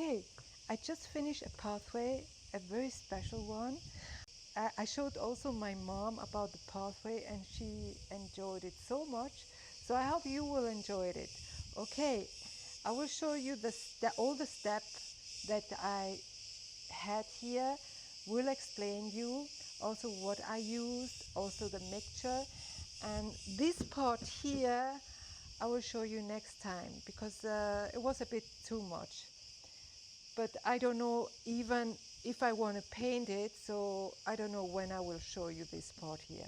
Okay, I just finished a pathway, a very special one. I showed also my mom about the pathway and she enjoyed it so much. So I hope you will enjoy it. Okay, I will show you all the steps that I had here. Will explain you also what I used, also the mixture. And this part here, I will show you next time because it was a bit too much. But I don't know even if I want to paint it, so I don't know when I will show you this part here.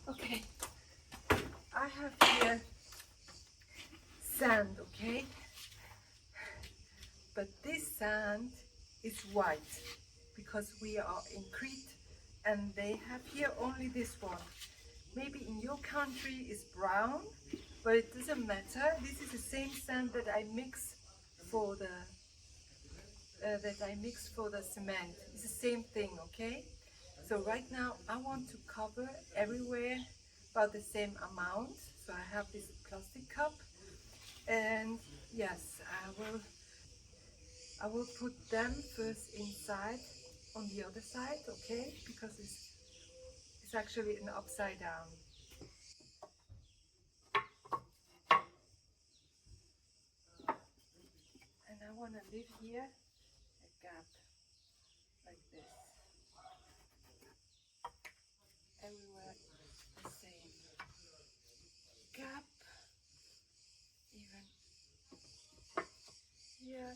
Okay, I have here sand, okay? But this sand is white because we are in Crete and they have here only this one. Maybe in your country is brown, but it doesn't matter. This is the same sand that I mix for the cement. It's the same thing, okay? So right now I want to cover everywhere about the same amount. So I have this plastic cup, and yes, I will put them first inside on the other side, okay? Because it's actually an upside down. And I want to leave here a gap like this. Everywhere the same gap, even here.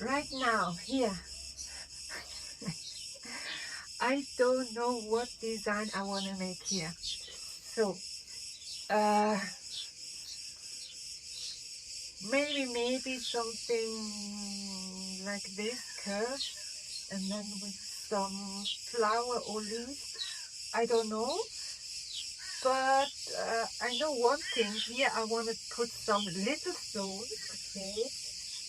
Right now, here, I don't know what design I want to make here. So, uh, maybe something like this curve, and then with some flower or leaves. I don't know. But I know one thing here. I want to put some little stones. Okay,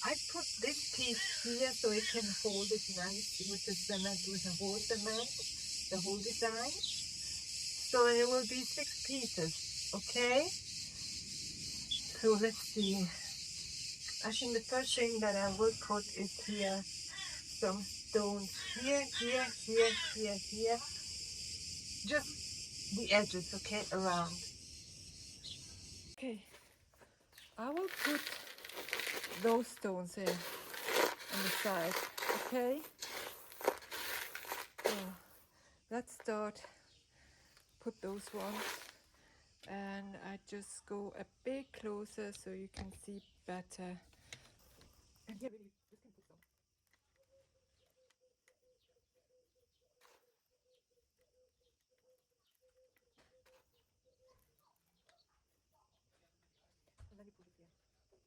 I put this piece here so it can hold it nice with the cement, with the whole cement, the whole design. So it will be 6 pieces. Okay. So let's see. I think the first thing that I will put is here some stones here, here, here, here, here. Just the edges, okay, around. Okay, I will put those stones here on the side, okay? So let's start, put those ones, and I just go a bit closer so you can see better. And here we just can put some. And then you put it here.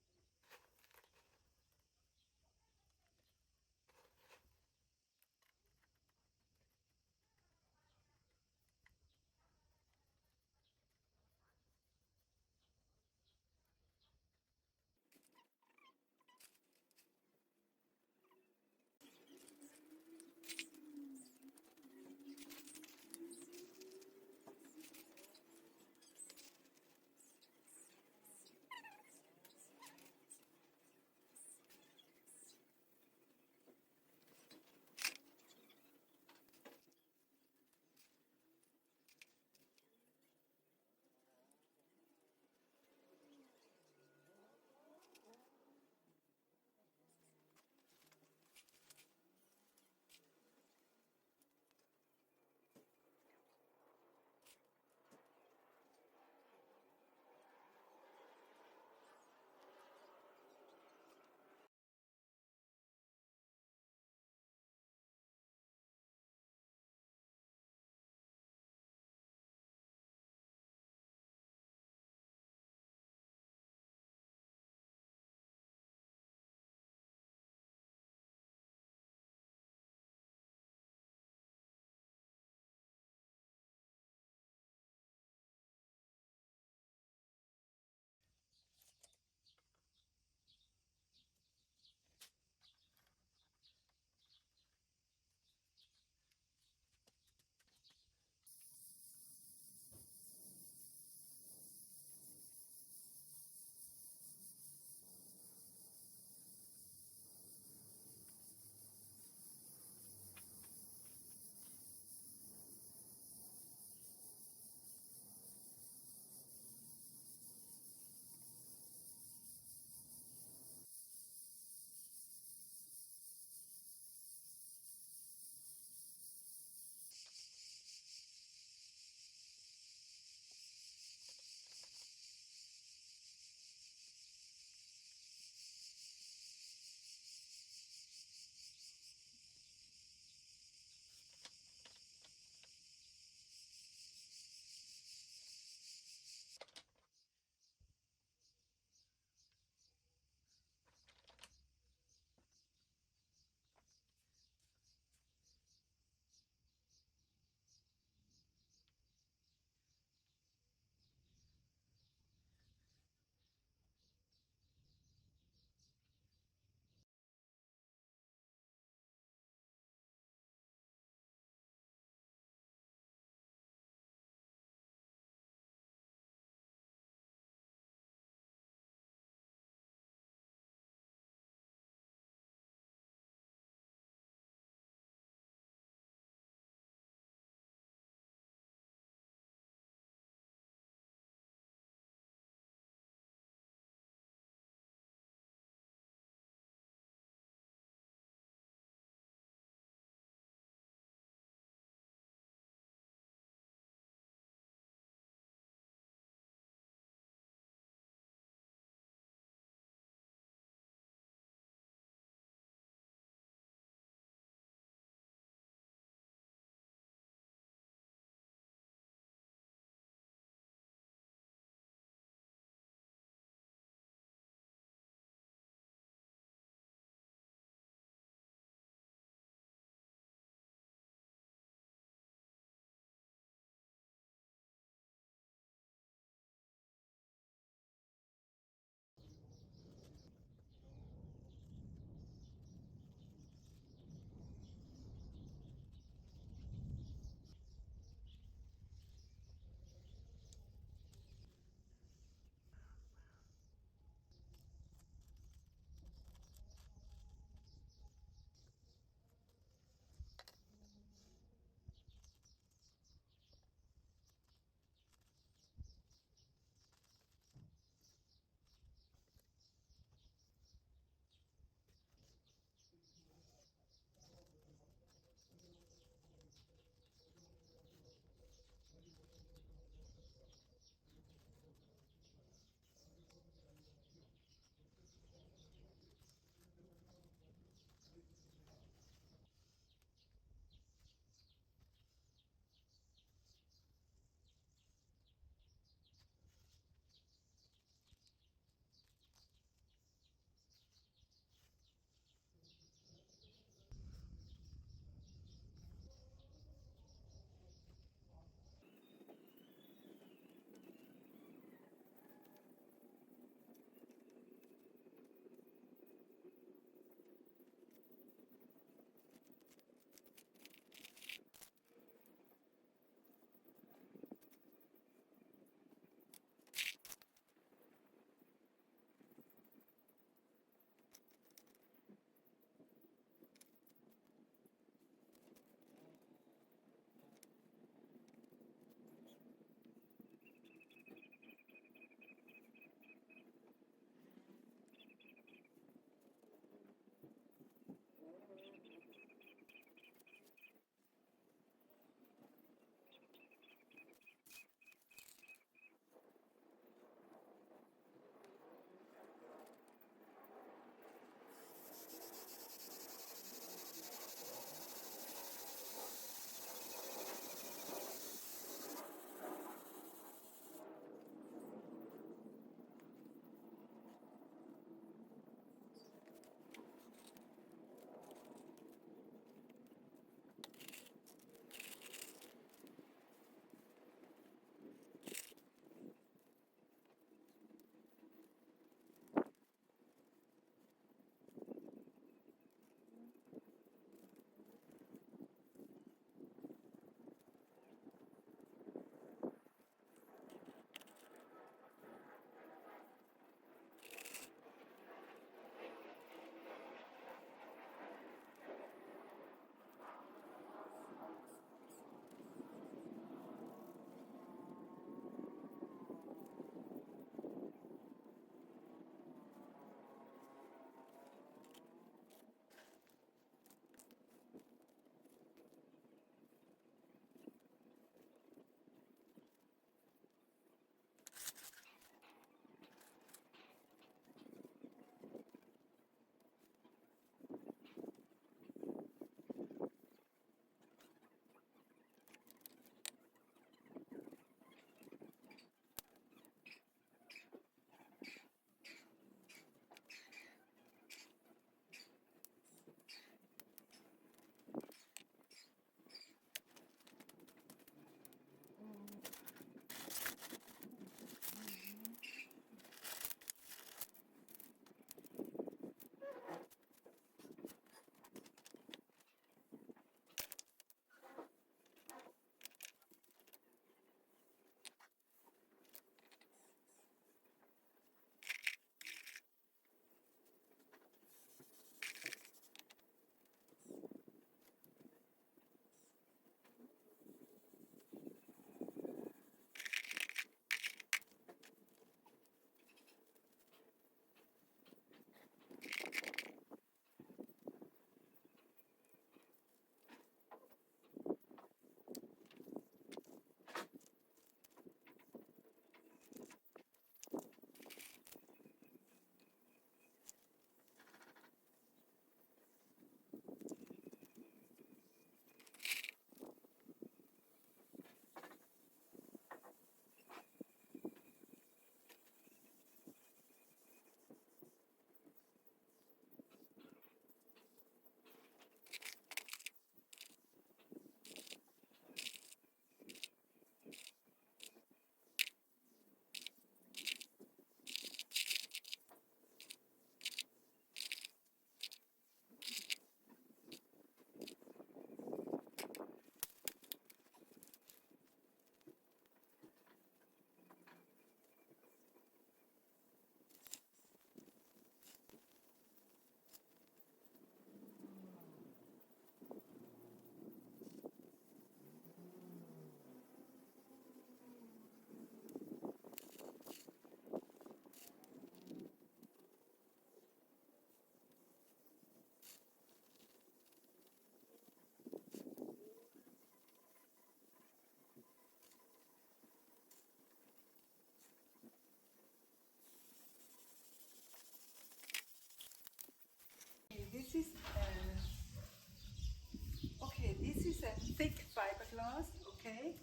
fiberglass, okay?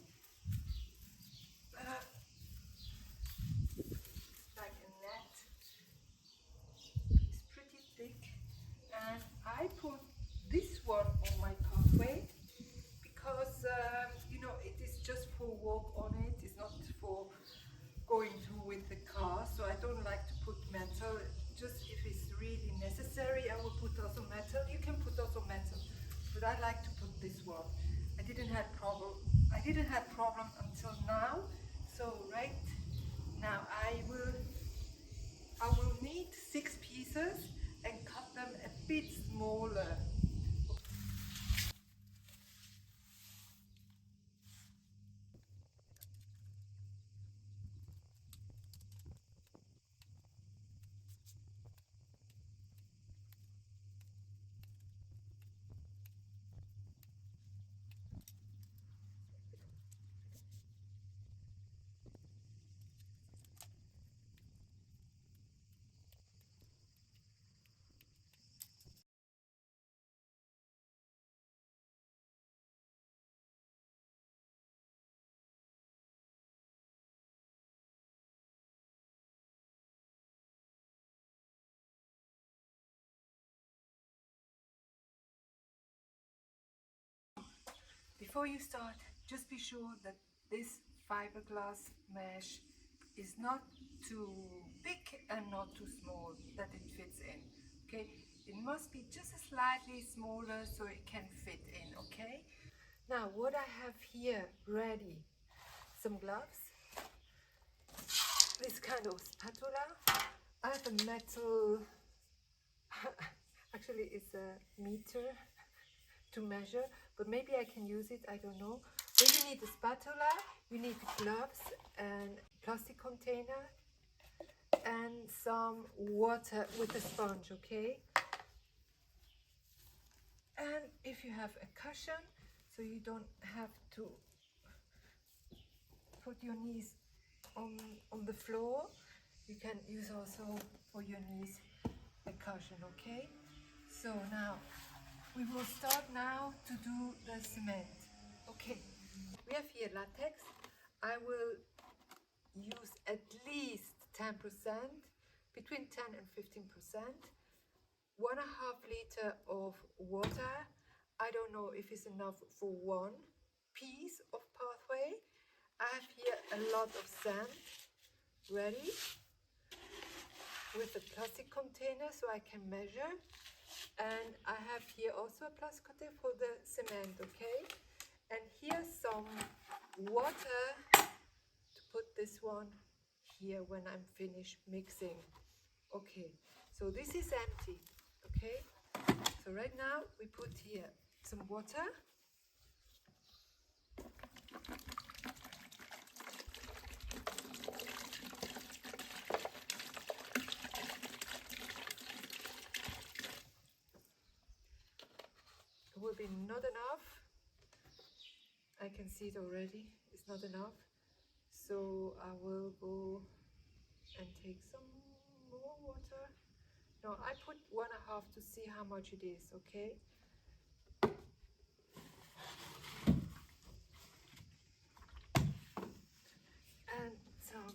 Like a net. It's pretty thick, and I put this one on my pathway because you know, it is just for walk on it. It's not for going through with the car, so I don't like to put metal. Just if it's really necessary, I will put also metal. You can put also metal, but I like to put this one. I didn't have problem until now. So right now I will need 6 pieces and cut them a bit smaller. Before you start, just be sure that this fiberglass mesh is not too big and not too small, that it fits in, okay? It must be just slightly smaller so it can fit in, okay? Now what I have here ready, some gloves, this kind of spatula. I have a metal, actually it's a meter to measure, but maybe I can use it, I don't know. Then you need a spatula, you need gloves and plastic container and some water with a sponge, okay? And if you have a cushion, so you don't have to put your knees on the floor, you can use also for your knees a cushion, okay? So now we will start now to do the cement. Okay, we have here latex. I will use at least 10%, between 10 and 15%. 1.5 liter of water. I don't know if it's enough for one piece of pathway. I have here a lot of sand ready with a plastic container so I can measure. And I have here also a plastic container for the cement, okay? And here's some water to put this one here when I'm finished mixing. Okay, so this is empty, okay? So right now we put here some water. It will be not enough. I can see it already, it's not enough. So I will go and take some more water. No, I put 1.5 to see how much it is, okay? And some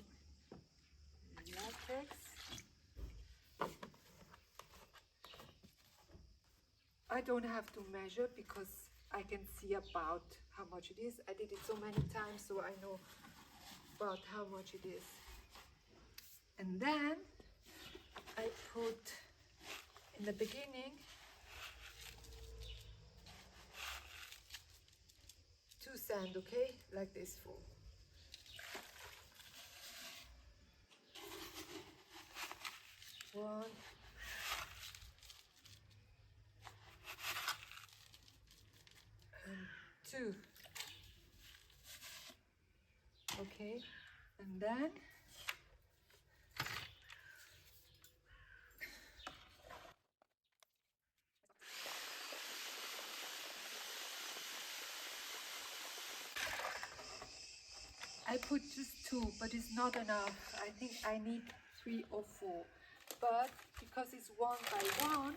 latex. I don't have to measure because I can see about how much it is. I did it so many times so I know about how much it is. And then I put in the beginning 2 sand, okay? Like this full. One. And 2. Okay, and then I put just 2, but it's not enough. I think I need 3 or 4. But because it's 1 by 1,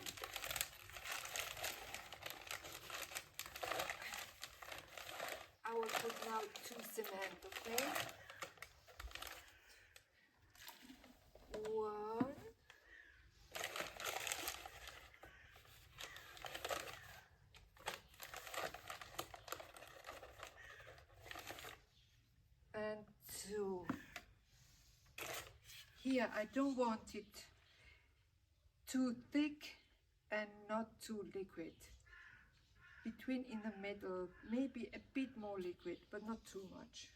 I will here I don't want it too thick and not too liquid. Between in the middle, maybe a bit more liquid, but not too much.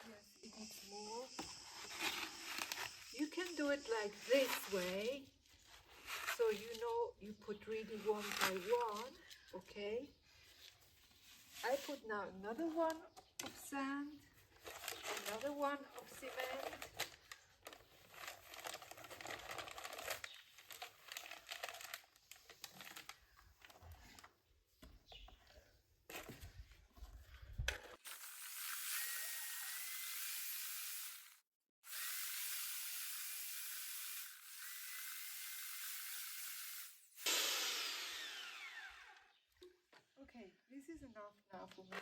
Yes, it needs more. You can do it like this way, so you know you put really one by one, okay? I put now another one of sand, another one of cement. Okay, this is enough now for me.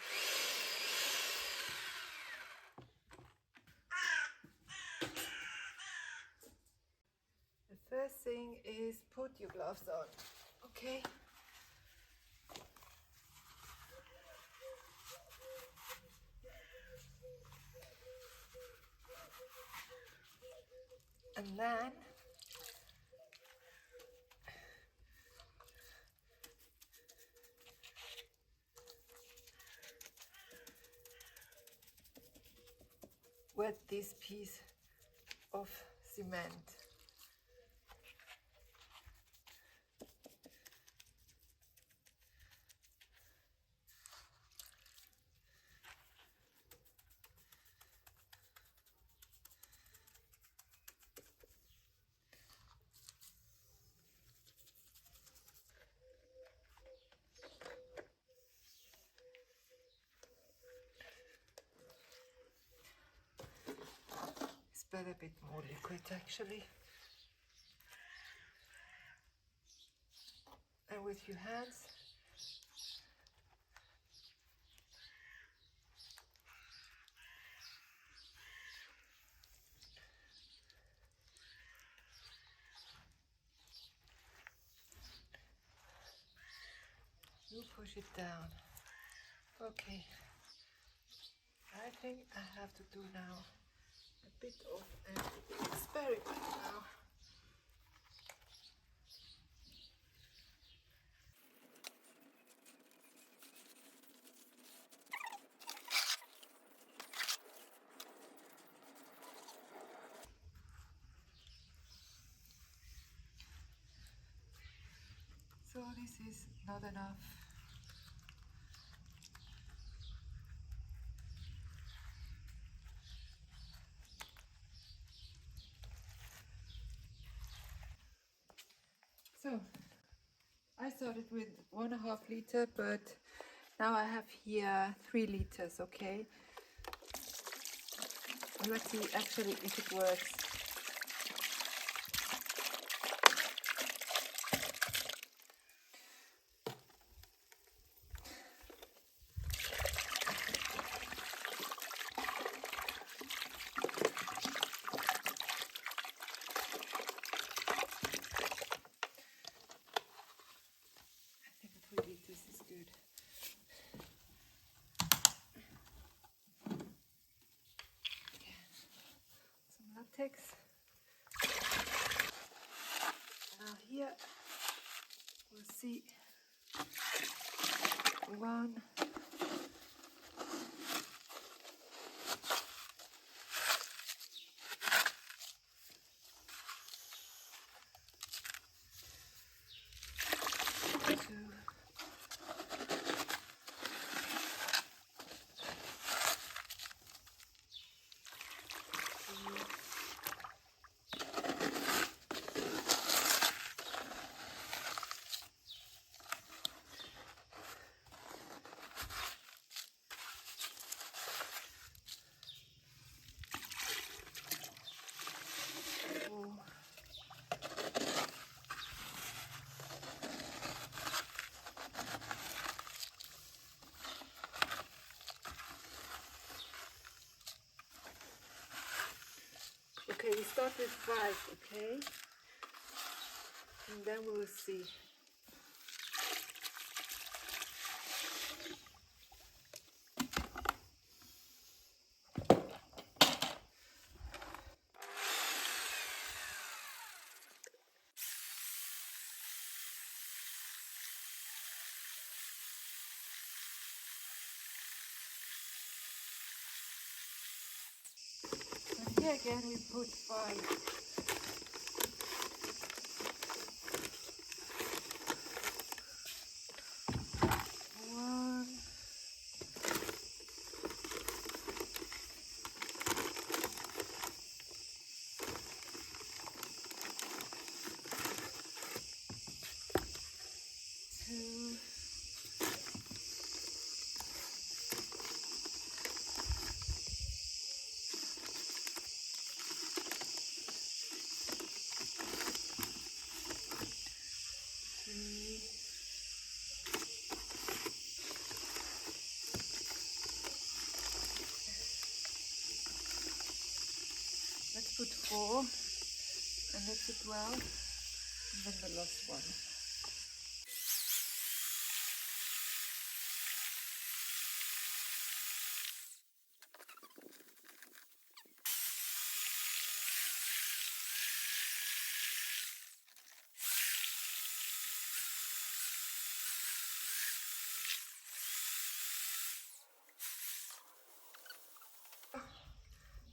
The first thing is put your gloves on, okay? And then wet this piece of cement. It's better a bit more liquid actually. And with your hands, you push it down. Okay, I think I have to do now a bit of an experiment now. So this is not enough. So I started with 1.5 liter, but now I have here 3 liters, okay? And let's see actually if it works. This is good. Some latex. Now here we'll see 1, 2, okay, we start with 5, okay? And then we will see. here again we put 5. Let's put 4 and mix it well, and then the last one.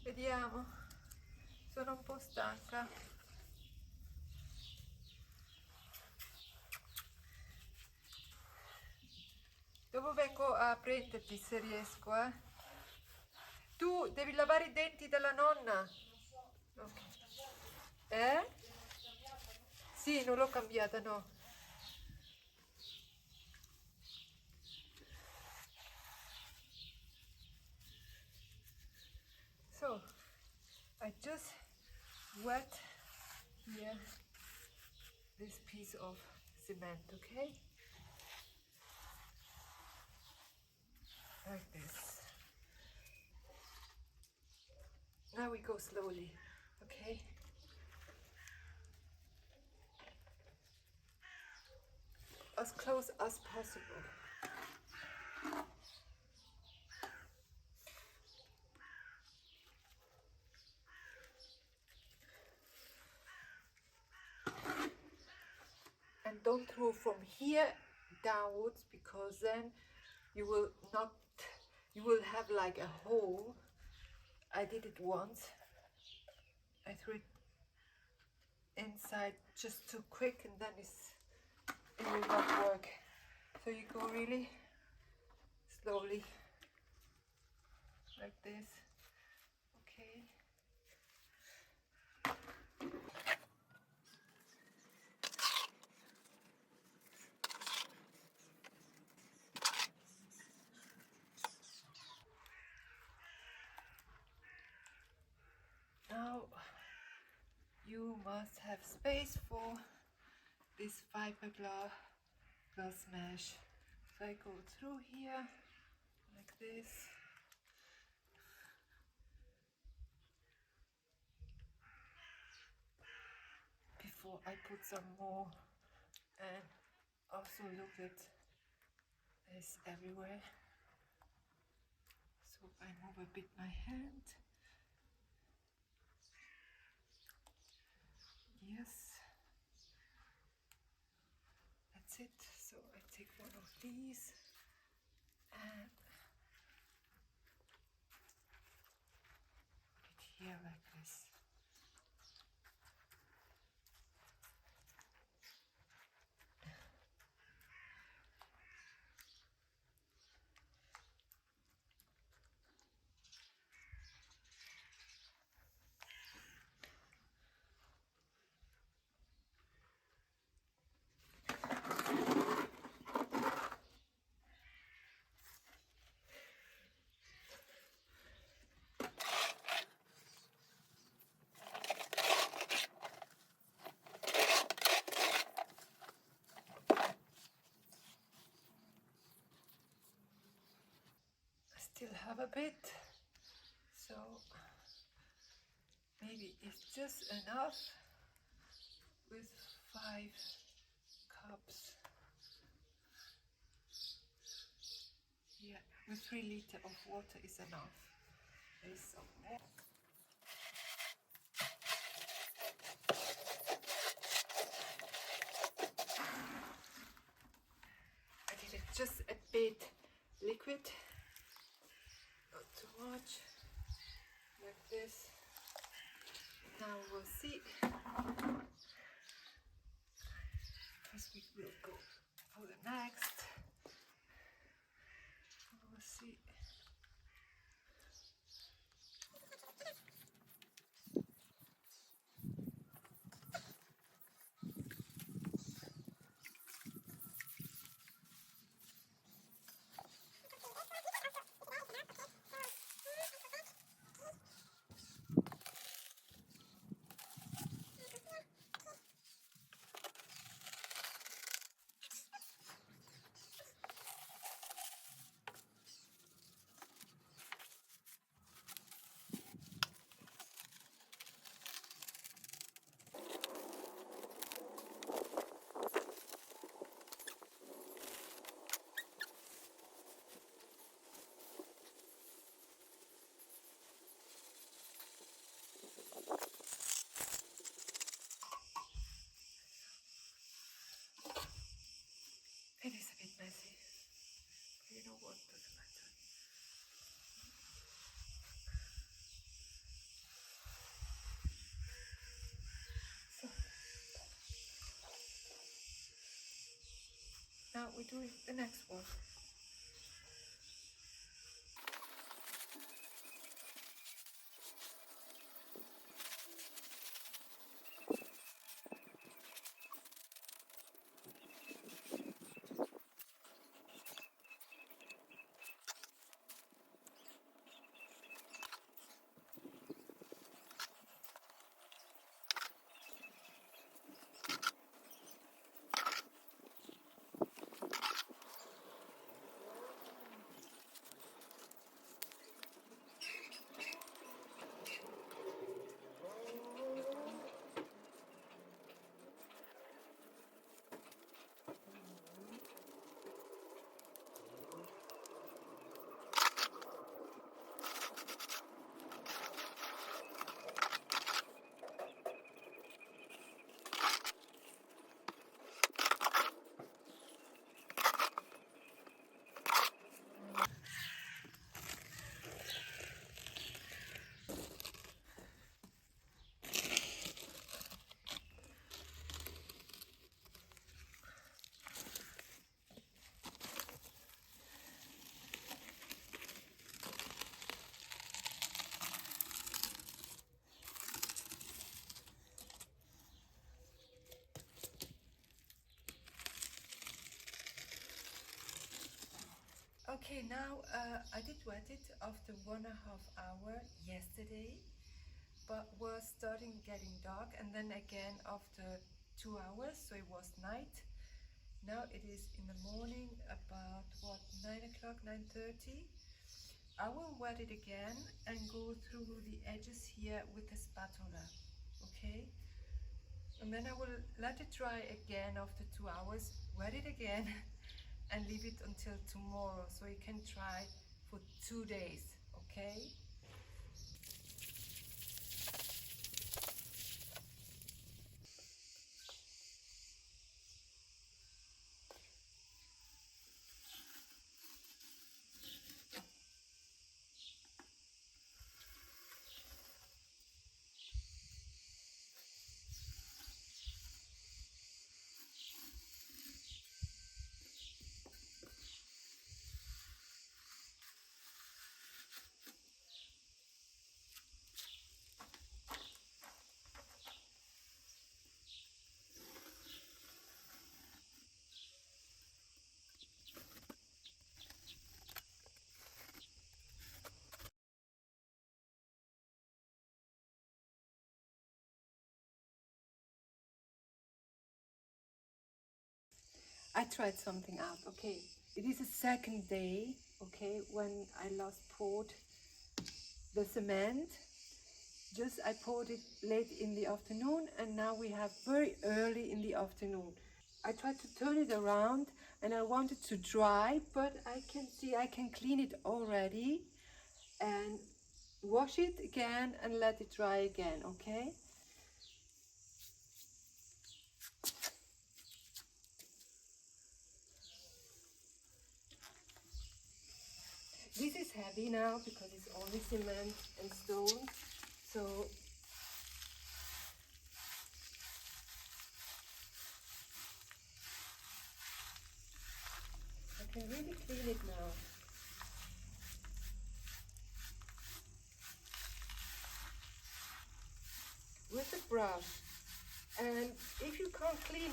Vediamo, sono un po' stanca. Dopo vengo a prenderti se riesco, eh. Tu devi lavare i denti della nonna. Okay. Eh? Sì, non l'ho cambiata, no. So, I just wet here this piece of cement, okay? Like this. Now we go slowly, okay? As close as possible. And don't throw from here downwards, because then you will have like a hole. I did it once. I threw it inside just too quick, and then it will not work. So you go really slowly, like this. Okay. Now you must have space for this fiberglass mesh. So I go through here like this. Before I put some more, and also look at this everywhere. So I move a bit my hand. Yes, that's it. So I take one of these and put it here like this. Still have a bit, so maybe it's just enough with 5 cups. Yeah, with 3 liters of water is enough. There's some more. I did it just a bit liquid. Not too much, like this. Now we'll see. First we will go for the next. We'll see. It is a bit messy, but you know what, doesn't matter. So, now we're doing the next one. Okay, now I did wet it after 1.5 hours yesterday, but was starting getting dark, and then again after 2 hours, so it was night. Now it is in the morning, about what, 9 o'clock, 9:30. I will wet it again and go through the edges here with a spatula, okay? And then I will let it dry again after 2 hours, wet it again and leave it until tomorrow, so you can try for 2 days, okay? I tried something out, okay? It is the second day, okay, when I last poured the cement. Just I poured it late in the afternoon, and now we have very early in the afternoon. I tried to turn it around and I want it to dry, but I can see I can clean it already and wash it again and let it dry again, okay? This is heavy now because it's only cement and stone, so brush. And if you can't clean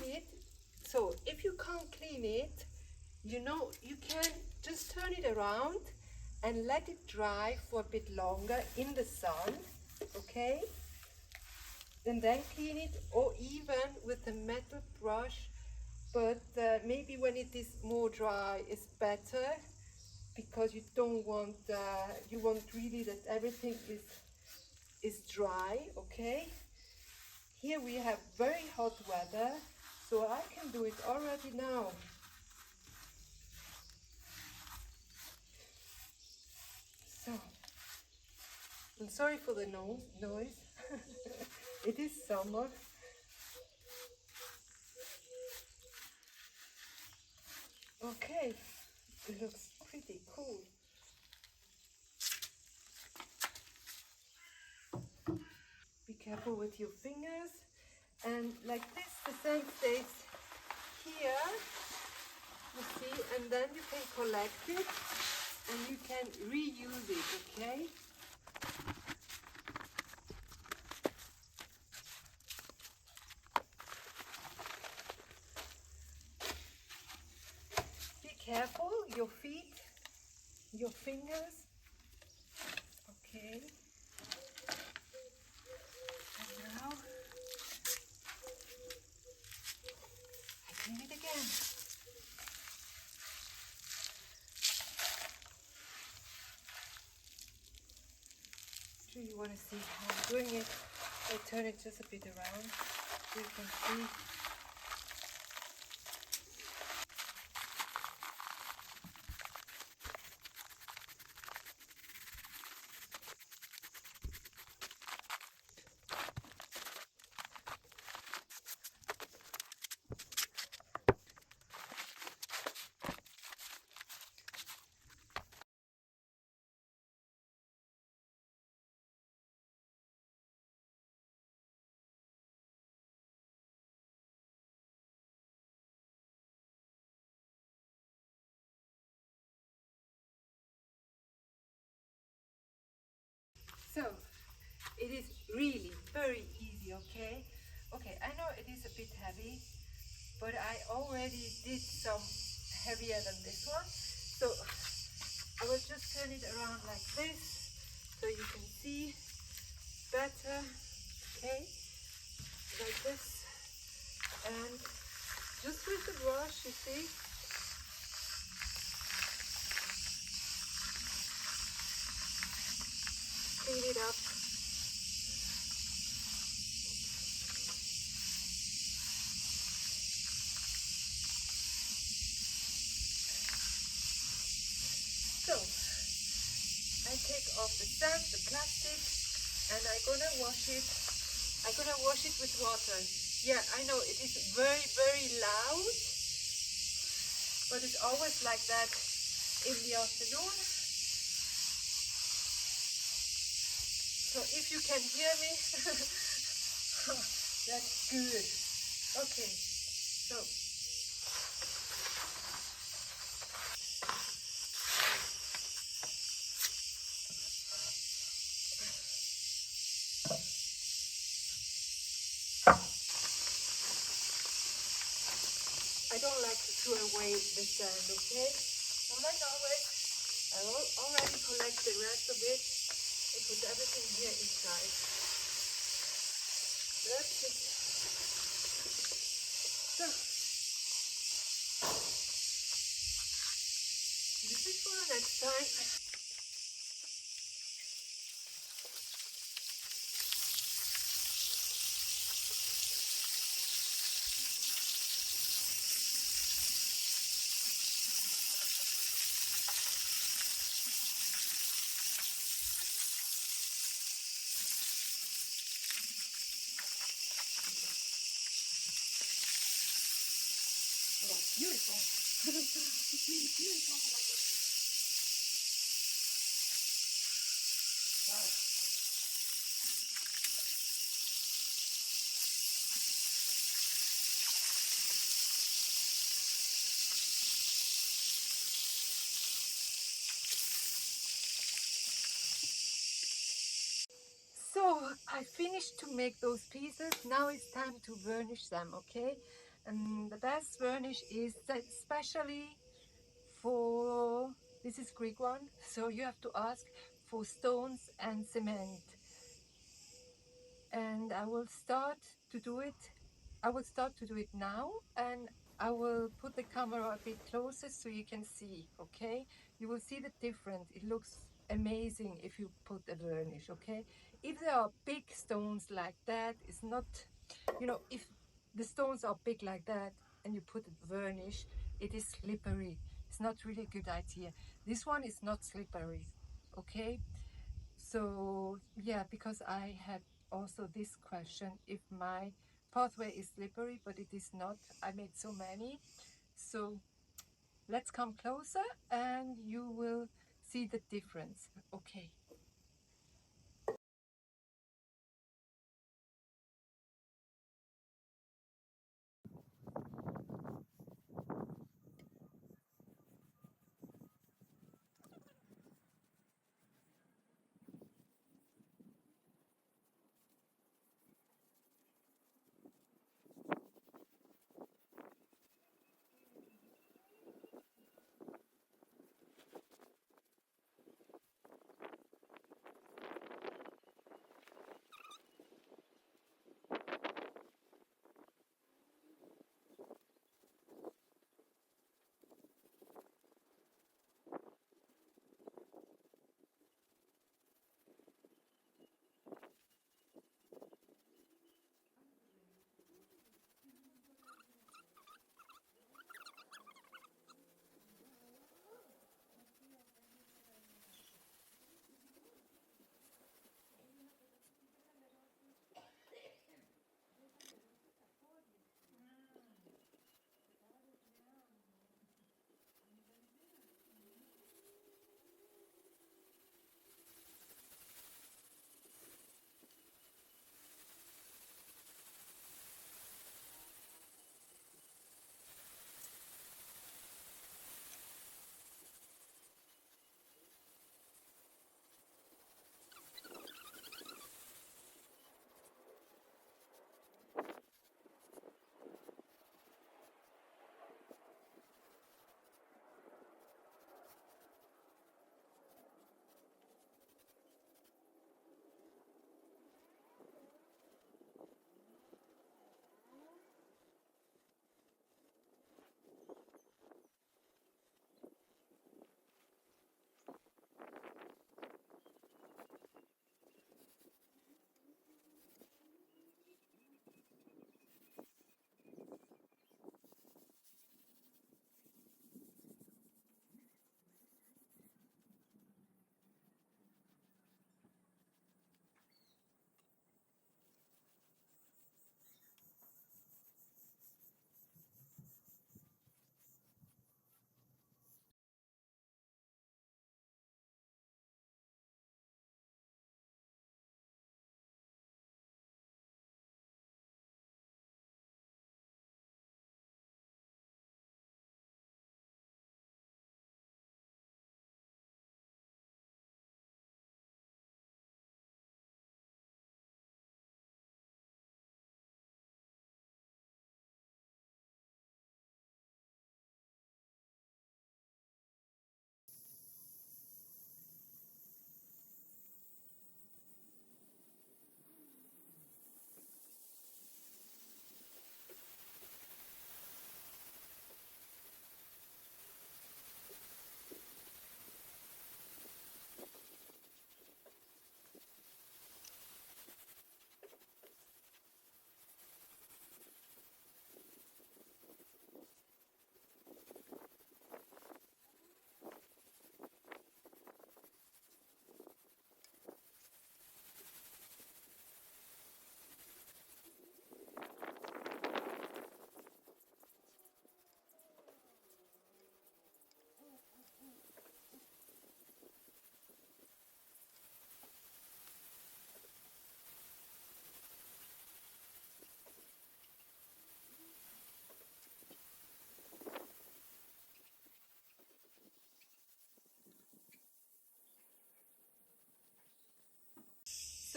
it, you know, you can just turn it around and let it dry for a bit longer in the sun, okay? And then clean it, or even with a metal brush, but maybe when it is more dry it's better, because you don't want, you want really that everything is dry, okay? Here we have very hot weather, so I can do it already now. So, I'm sorry for the noise. It is summer. Okay, it looks pretty cool. Be careful with your fingers. And like this, the sand stays here, you see, and then you can collect it and you can reuse it, okay? Be careful, your feet, your fingers, okay? And now, I clean it again. Do you want to see how I'm doing it? I turn it just a bit around so you can see. So, it is really very easy, okay? Okay, I know it is a bit heavy, but I already did some heavier than this one. So, I will just turn it around like this, so you can see better, okay? Like this. And just with the brush, you see, clean it up. So, I take off the sand, the plastic, and I'm gonna wash it. I'm gonna wash it with water. Yeah, I know it is very, very loud, but it's always like that in the afternoon. So if you can hear me, that's good. Okay, so I don't like to throw away the sand, okay? So like always, I will already collect the rest of it and put everything here inside. That's it. So, this is for the next time. That's beautiful. Beautiful. Wow. So I finished to make those pieces. Now it's time to varnish them, okay? And the best varnish is especially for, this is Greek one, so you have to ask for stones and cement. And I will start to do it. I will start to do it now, and I will put the camera a bit closer so you can see, okay? You will see the difference. It looks amazing if you put a varnish, okay? If there are big stones like that, it's not, you know, if the stones are big like that and you put a varnish, it is slippery. It's not really a good idea. This one is not slippery, okay? So yeah, because I had also this question, if my pathway is slippery, but it is not. I made so many. So let's come closer and you will see the difference. Okay.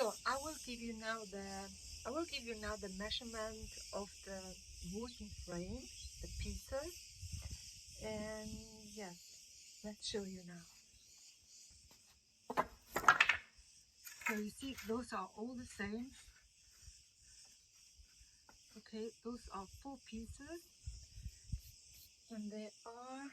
So I will give you now the measurement of the wooden frame, the pieces, and yes, let's show you now. So you see, those are all the same. Okay, those are 4 pieces, and they are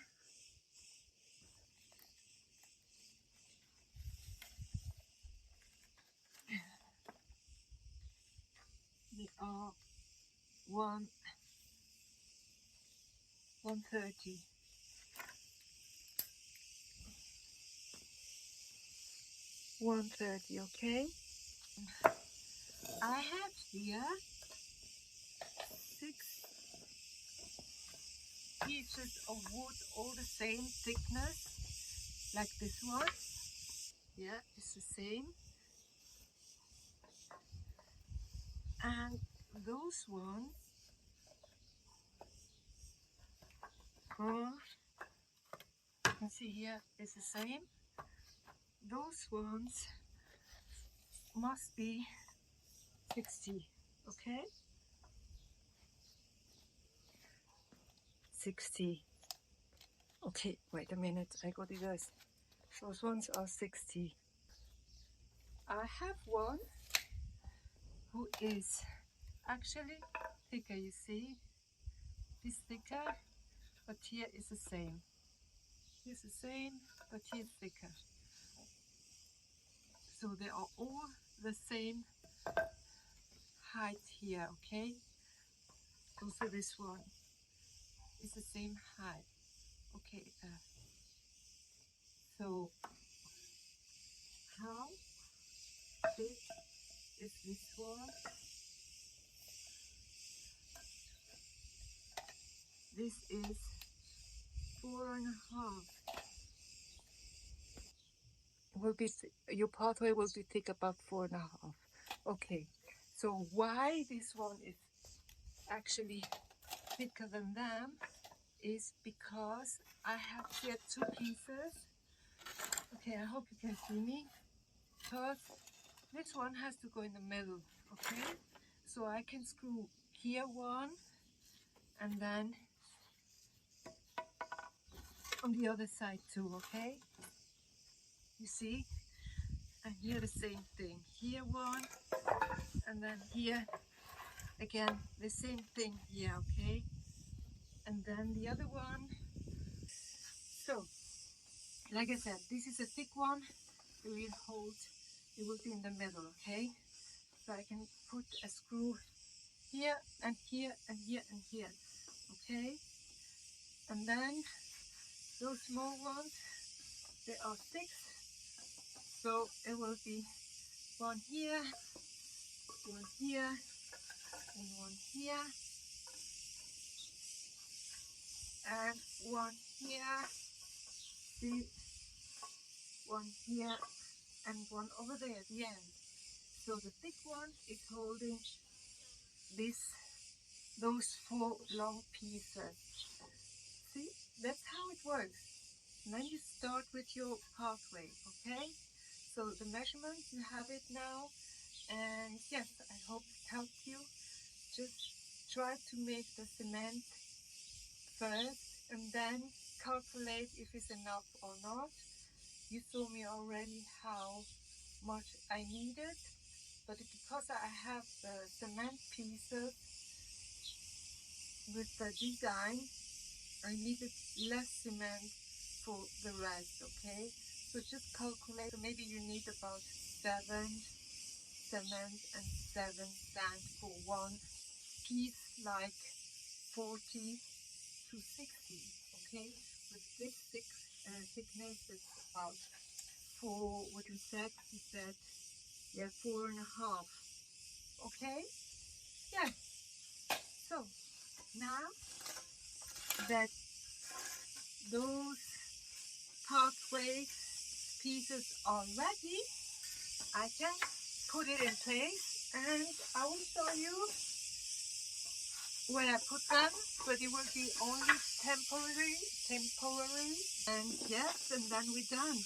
130. 130, okay? I have here 6 pieces of wood, all the same thickness, like this one. Yeah, it's the same. And those ones are, you can see here, it's the same. Those ones must be 60, okay? 60. Okay, wait a minute, I got it guys. Those ones are 60. I have one who is actually thicker, you see? This thicker, but here is the same. Here's the same, but here's thicker. So they are all the same height here, okay? Also this one is the same height. Okay, so how big is this one? This is 4.5. Will be your pathway will be thick about 4.5. Okay, so why this one is actually thicker than them is because I have here 2 pieces. Okay, I hope you can see me, because this one has to go in the middle, okay? So I can screw here one, and then on the other side too, okay? You see? And here the same thing. Here one, and then here again the same thing here, okay? And then the other one. So, like I said, this is a thick one. It will hold, it will be in the middle, okay? So I can put a screw here and here and here and here, okay? And then those small ones, they are 6, so it will be one here, one here, and one here, and one here, see, one here, and one over there at the end. So the thick one is holding those 4 long pieces. See, that's how it works. And then you start with your pathway, okay? So the measurements, you have it now. And yes, I hope it helped you. Just try to make the cement first and then calculate if it's enough or not. You saw me already how much I needed, but because I have the cement pieces with the design, I needed less cement for the rest, okay? So just calculate, so maybe you need about 7 cement and 7 sand for one piece, like 40 to 60, okay? With this thickness is about 4, what you said, yeah, 4.5, okay? Yeah, so now that those pathway pieces are ready, I can put it in place, and I will show you where I put them, but it will be only temporary, and yes, and then we're done.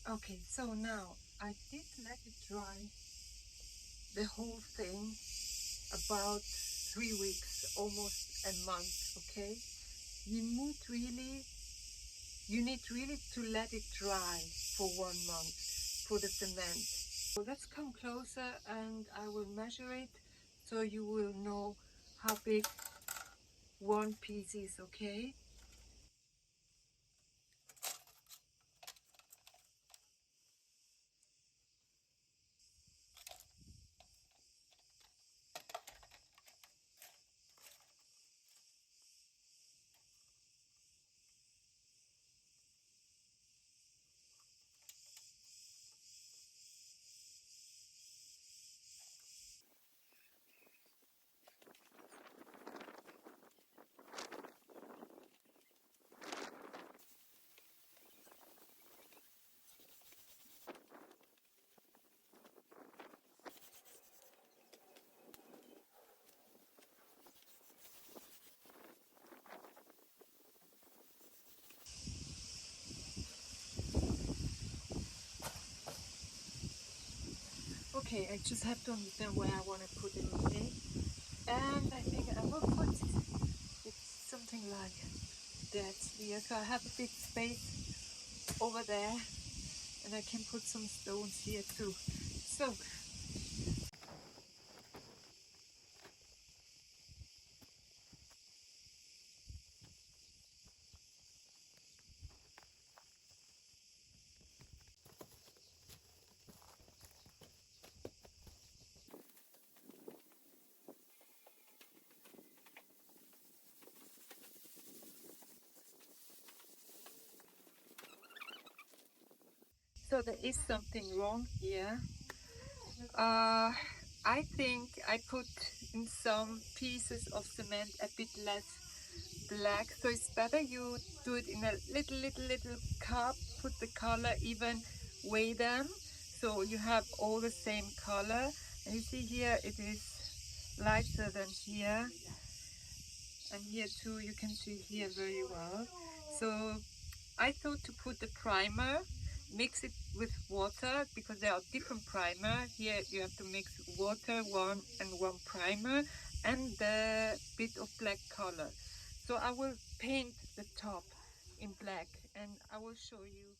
Okay, so now I did let it dry the whole thing about 3 weeks, almost a month, okay? You need really to let it dry for 1 month for the cement. So let's come closer and I will measure it so you will know how big one piece is, okay? Okay, I just have to understand where I want to put it, okay? And I think I will put it something like that here. So I have a big space over there and I can put some stones here too. So, so there is something wrong here. I think I put in some pieces of cement a bit less black, so it's better you do it in a little cup, put the color even, weigh them so you have all the same color. And you see here it is lighter than here, and here too you can see here very well. So I thought to put the primer, mix it with water, because there are different primer. Here you have to mix water, one and one primer, and the bit of black color. So I will paint the top in black and I will show you.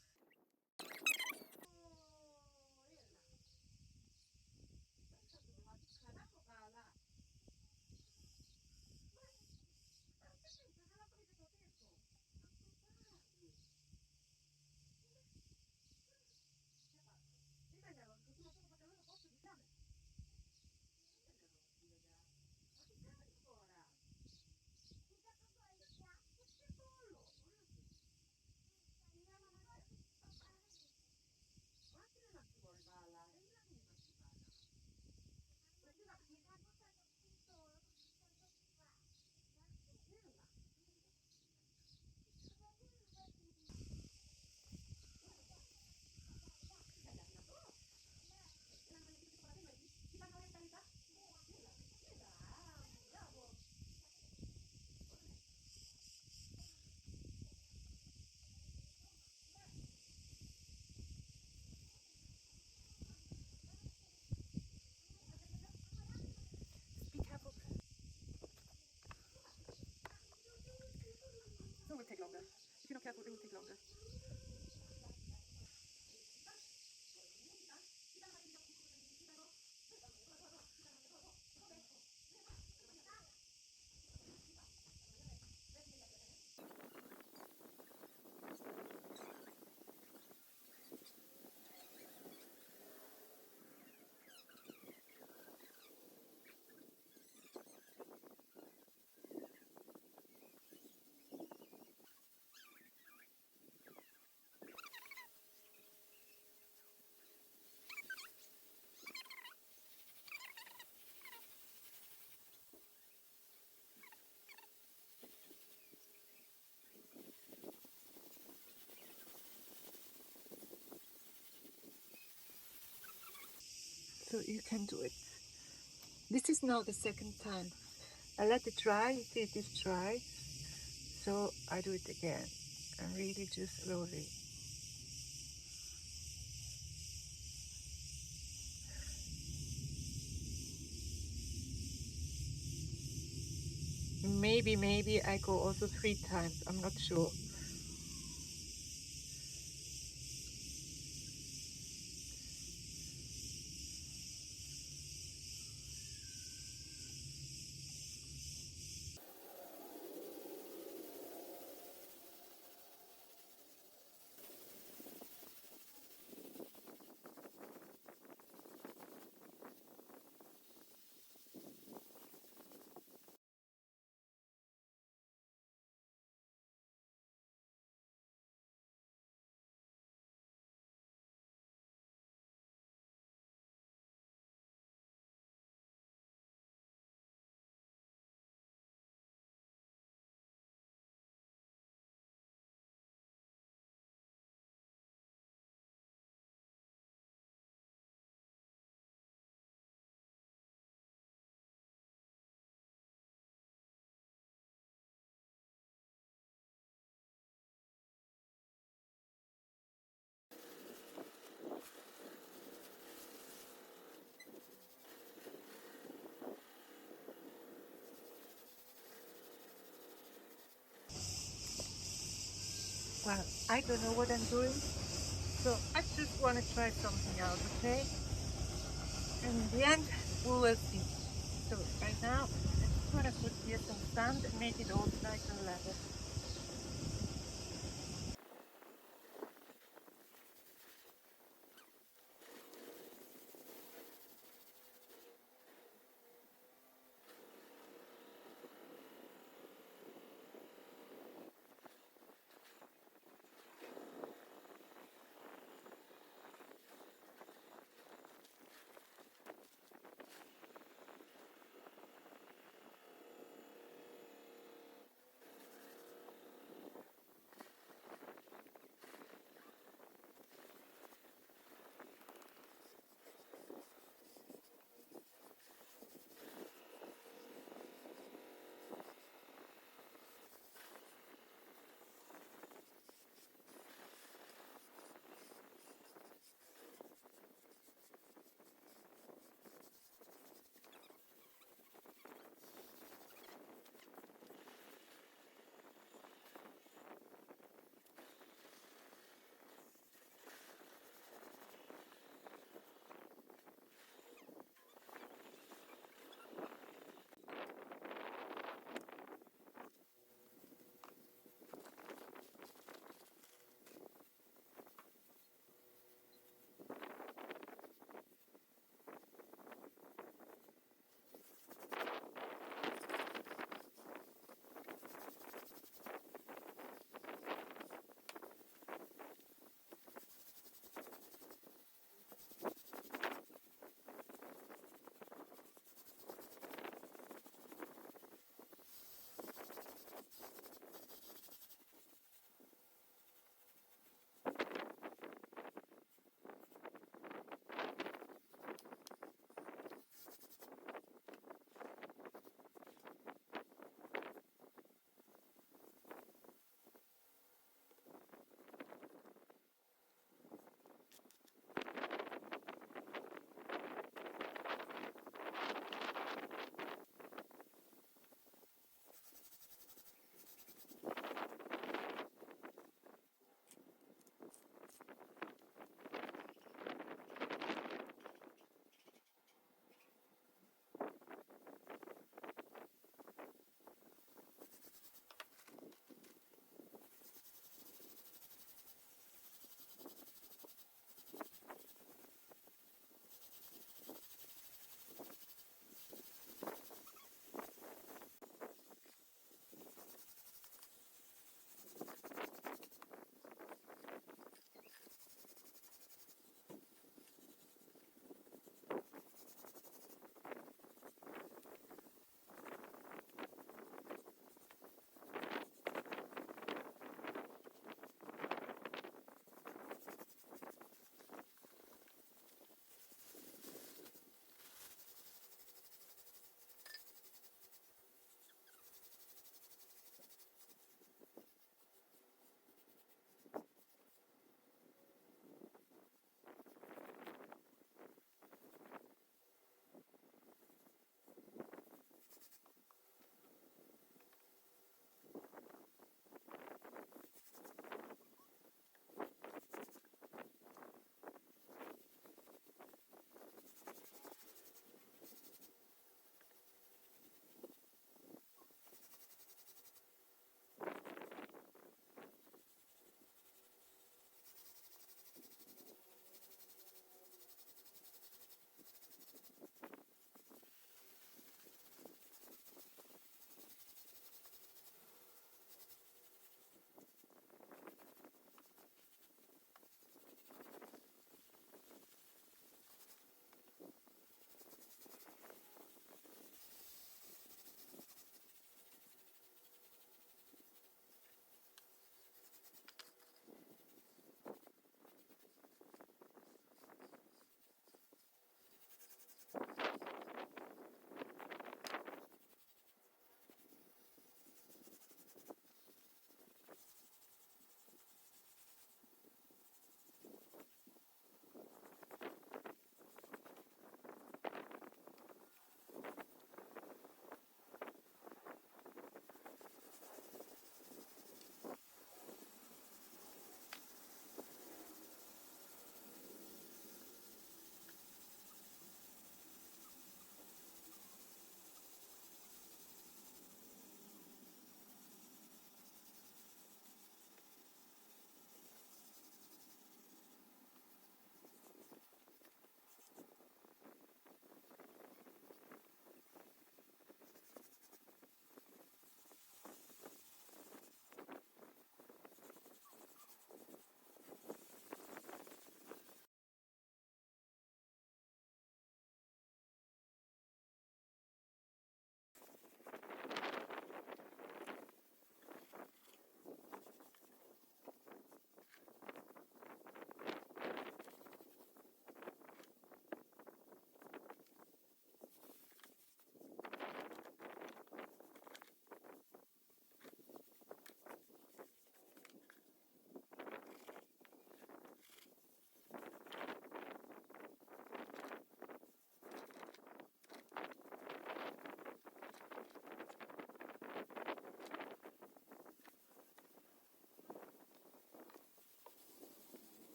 Be careful. It will take longer. If you're not careful, it will take longer. So you can do it. This is now the second time. I let it dry, you see it is dry. So I do it again and really just slowly. maybe I go also 3 times. I'm not sure. Well, I don't know what I'm doing, so I just want to try something out, okay? And in the end, we will see. So right now, I'm just gonna put here some sand and make it all nice and level.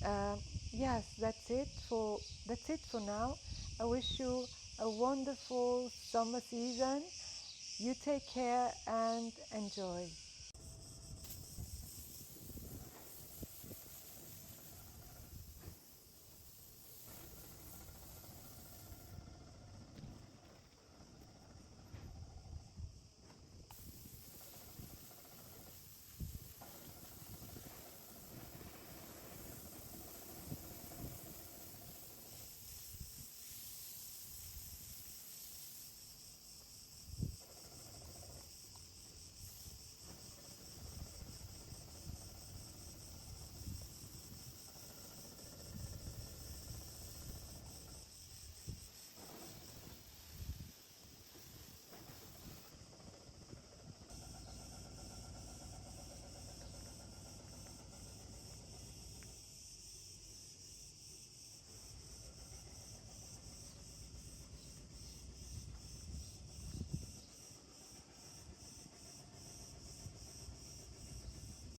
Um, yes, that's it for now. I wish you a wonderful summer season. You take care and enjoy.